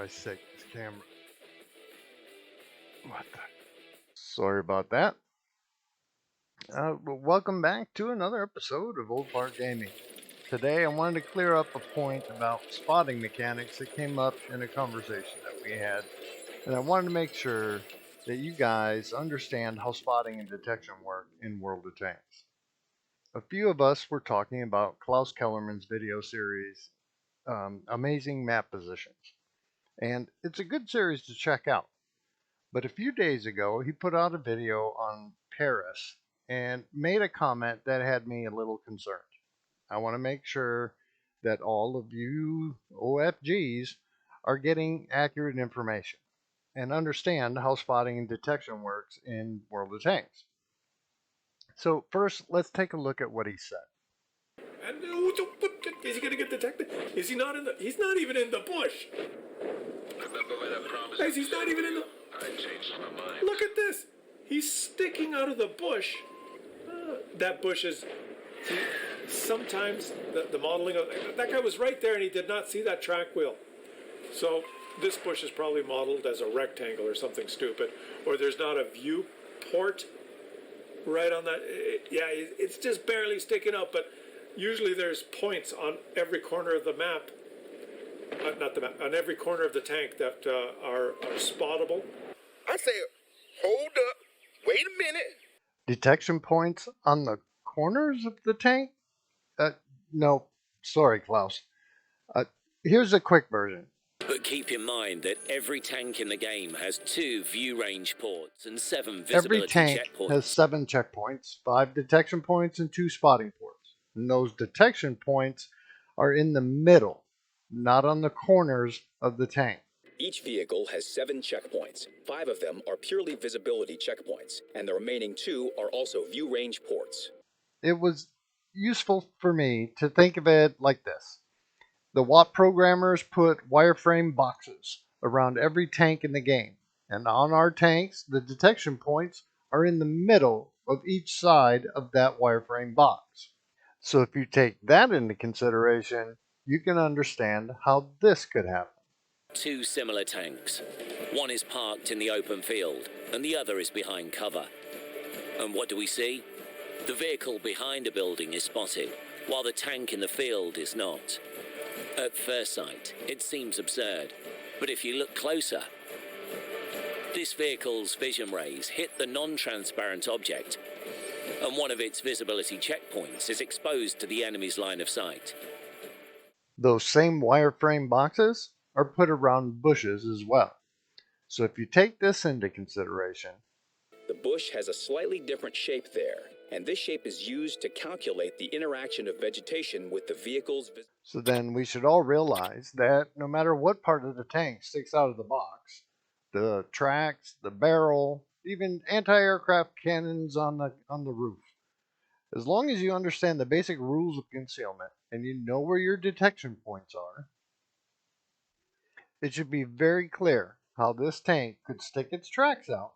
Christ's sake, this camera. What the? Sorry about that. Welcome back to another episode of Old Fart Gaming. Today I wanted to clear up a point about spotting mechanics that came up in a conversation that we had. And I wanted to make sure that you guys understand how spotting and detection work in World of Tanks. A few of us were talking about Klaus Kellerman's video series, Amazing Map Positions. And it's a good series to check out. But a few days ago, he put out a video on Paris and made a comment that had me a little concerned. I want to make sure that all of you OFGs are getting accurate information and understand how spotting and detection works in World of Tanks. So first, let's take a look at what he said. And is he going to get detected? Is he not in the? He's not even in the bush. Remember when I promised? Guys, he's not even in the. I changed my mind. Look at this. He's sticking out of the bush. That bush is. Sometimes the modeling of that guy was right there, and he did not see that track wheel. So this bush is probably modeled as a rectangle or something stupid, or there's not a viewport right on that. It's just barely sticking out, but usually there's points on every corner of the map. Not the map, on every corner of the tank that are spottable. I say, hold up, wait a minute. Detection points on the corners of the tank? No, sorry, Klaus. Here's a quick version. But keep in mind that every tank in the game has 2 view range ports and 7 visibility Every tank checkpoints. has 7 checkpoints, 5 detection points, and 2 spotting ports. And those detection points are in the middle, not on the corners of the tank. Each vehicle has 7 checkpoints. 5 of them are purely visibility checkpoints, and the remaining 2 are also view range ports. It was useful for me to think of it like this. The Watt programmers put wireframe boxes around every tank in the game, and on our tanks, the detection points are in the middle of each side of that wireframe box. So if you take that into consideration, you can understand how this could happen. 2 similar tanks. One is parked in the open field, and the other is behind cover. And what do we see? The vehicle behind a building is spotted, while the tank in the field is not. At first sight, it seems absurd, but if you look closer, this vehicle's vision rays hit the non-transparent object, and one of its visibility checkpoints is exposed to the enemy's line of sight. Those same wireframe boxes are put around bushes as well. So if you take this into consideration, the bush has a slightly different shape there, and this shape is used to calculate the interaction of vegetation with the vehicle's so then we should all realize that no matter what part of the tank sticks out of the box, the tracks, the barrel, even anti-aircraft cannons on the roof, as long as you understand the basic rules of concealment and you know where your detection points are, it should be very clear how this tank could stick its tracks out,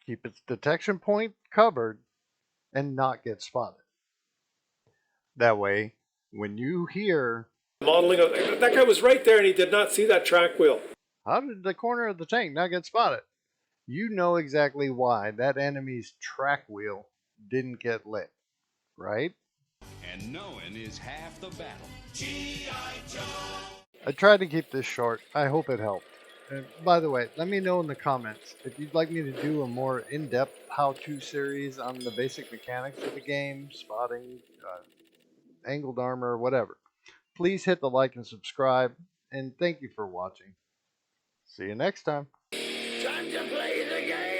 keep its detection point covered, and not get spotted. That way, when you hear Modeling of that guy was right there, and he did not see that track wheel. how did the corner of the tank not get spotted? You know exactly why that enemy's track wheel didn't get lit, right? And knowing is half the battle. I tried to keep this short. I hope it helped. And by the way, let me know in the comments if you'd like me to do a more in-depth how-to series on the basic mechanics of the game, spotting, angled armor, whatever. Please hit the like and subscribe, and thank you for watching. See you next time. Time to play the game.